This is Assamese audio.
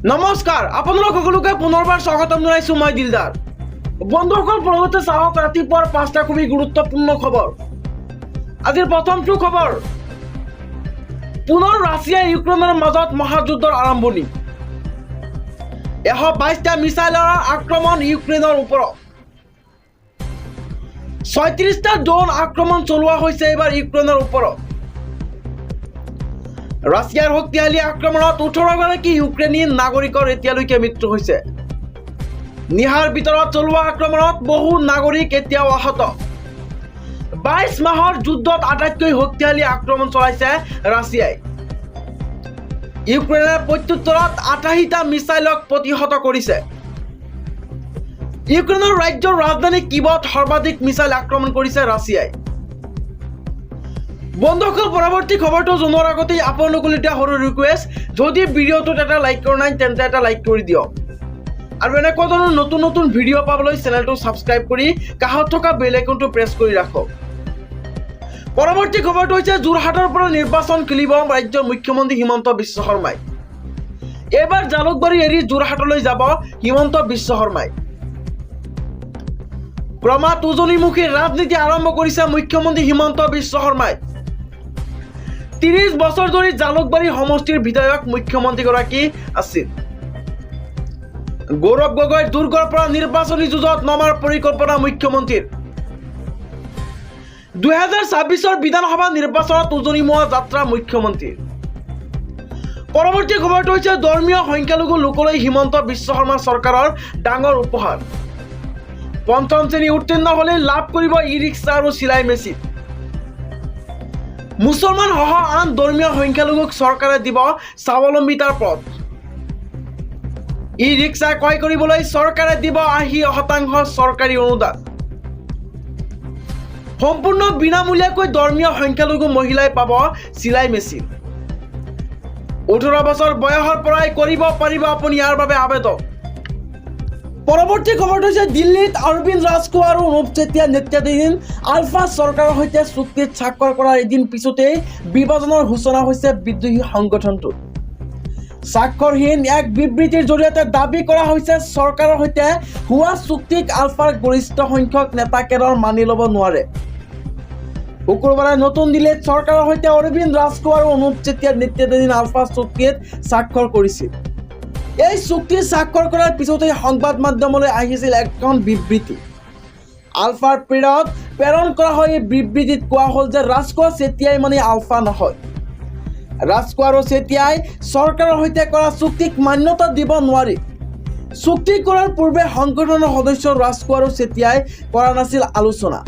নমস্কাৰ আপোনালোক সকলোকে পুনৰবাৰ স্বাগতম জনাইছো মই দিলদাৰ বন্ধুসকল পৰৱৰ্তী চাওক ৰাতিপুৱাৰ 5টা খুবই গুৰুত্বপূৰ্ণ খবৰ আজিৰ প্ৰথমটো খবৰ পুনৰ ৰাছিয়া ইউক্ৰেইনৰ মাজত মহাযুদ্ধৰ আৰম্ভণি 122টা মিছাইলৰ আক্ৰমণ ইউক্ৰেইনৰ ওপৰত 36টা ড্ৰোন আক্ৰমণ চলোৱা হৈছে এবাৰ ইউক্ৰেইনৰ ওপৰত ৰাছিয়াৰ শক্তিশালী আক্ৰমণত 18গৰাকী ইউক্ৰেইনিয়ান নাগৰিকৰ এতিয়ালৈকে মৃত্যু হৈছে নিহাৰ ভিতৰত চলোৱা আক্ৰমণত বহু নাগৰিক এতিয়াও আহত 22 মাহৰ যুদ্ধত আটাইতকৈ শক্তিশালী আক্ৰমণ চলাইছে ৰাছিয়াই ইউক্ৰেইনৰ প্ৰত্যুত্তৰত 88টা মিছাইলক প্ৰতিহত কৰিছে ইউক্ৰেইনৰ ৰাজ্যৰ ৰাজধানী কিভত সৰ্বাধিক মিছাইল আক্ৰমণ কৰিছে ৰাছিয়াই বন্ধুসকল পৰৱৰ্তী খবৰটো জনোৱাৰ আগতে আপোনালোকৰ এটা সৰু ৰিকুৱেষ্ট যদি ভিডিঅ'টোত এটা লাইক কৰা নাই তেন্তে এটা লাইক কৰি দিয়ক আৰু এনেকুৱা ধৰণৰ নতুন নতুন ভিডিঅ' পাবলৈ চেনেলটো সাবস্ক্ৰাইব কৰি কাষত থকা বেল আইকনটো প্ৰেছ কৰি ৰাখক পৰৱৰ্তী খবৰটো হৈছে যোৰহাটৰ পৰা নিৰ্বাচন খেলিব ৰাজ্যৰ মুখ্যমন্ত্ৰী হিমন্ত বিশ্ব শৰ্মাই এবাৰ জালুকবাৰী এৰি যোৰহাটলৈ যাব হিমন্ত বিশ্ব শৰ্মাই ক্ৰমাৎ উজনিমুখী ৰাজনীতি আৰম্ভ কৰিছে মুখ্যমন্ত্ৰী হিমন্ত বিশ্ব শৰ্মাই 30 বছৰ ধৰি জালুকবাৰী সমষ্টিৰ বিধায়ক মুখ্যমন্ত্ৰীগৰাকী আছিল গৌৰৱ গগৈৰ দুৰ্গৰ পৰা নিৰ্বাচনী যুঁজত নমাৰ পৰিকল্পনা মুখ্যমন্ত্ৰীৰ 2026ৰ বিধানসভা নিৰ্বাচনত উজনিমুৱা যাত্ৰা মুখ্যমন্ত্ৰীৰ পৰৱৰ্তী খবৰটো হৈছে ধৰ্মীয় সংখ্যালঘু লোকলৈ হিমন্ত বিশ্ব শৰ্মা চৰকাৰৰ ডাঙৰ উপহাৰ পঞ্চম শ্ৰেণী উত্তীৰ্ণ হলে লাভ কৰিব ই ৰিক্সা আৰু চিলাই মেচিন মুছলমান সহ আন ধৰ্মীয় সংখ্যালঘুক চৰকাৰে দিব স্বাৱলম্বিতাৰ পথ ই ৰিক্সা ক্ৰয় কৰিবলৈ চৰকাৰে দিব 80% চৰকাৰী অনুদান সম্পূৰ্ণ বিনামূলীয়াকৈ ধৰ্মীয় সংখ্যালঘু মহিলাই পাব চিলাই মেচিন 18 বছৰ বয়সৰ পৰাই কৰিব পাৰিব আপুনি ইয়াৰ বাবে আবেদন পৰৱৰ্তী খবৰটো হৈছে দিল্লীত অৰবিন্দ ৰাজখোৱা আৰু অনুপ চেতিয়া নেতৃত্বাধীন আলফা চৰকাৰৰ সৈতে চুক্তিত স্বাক্ষৰ কৰাৰ এদিন পিছতেই বিভাজনৰ সূচনা হৈছে বিদ্ৰোহী সংগঠনটোত স্বাক্ষৰহীন এক বিবৃতিৰ জৰিয়তে দাবী কৰা হৈছে চৰকাৰৰ সৈতে হোৱা চুক্তিক আলফাৰ গৰিষ্ঠ সংখ্যক নেতাকেইজনে মানি ল'ব নোৱাৰে শুকুৰবাৰে নতুন দিল্লীত চৰকাৰৰ সৈতে অৰবিন্দ ৰাজখোৱা আৰু অনুপ চেতিয়াৰ নেতৃত্বাধীন আলফা চুক্তিত স্বাক্ষৰ কৰিছিল এই চুক্তি স্বাক্ষৰ কৰাৰ পিছতেই সংবাদ মাধ্যমলৈ আহিছিল এখন বিবৃতি আলফাৰ প্ৰেৰণ কৰা হয় এই বিবৃতিত কোৱা হ'ল যে ৰাজখোৱা চেতিয়াই মানে আলফা নহয় ৰাজখোৱা আৰু চেতিয়াই চৰকাৰৰ সৈতে কৰা চুক্তিক মান্যতা দিব নোৱাৰি চুক্তি কৰাৰ পূৰ্বে সংগঠনৰ সদস্য ৰাজখোৱা আৰু চেতিয়াই কৰা নাছিল আলোচনা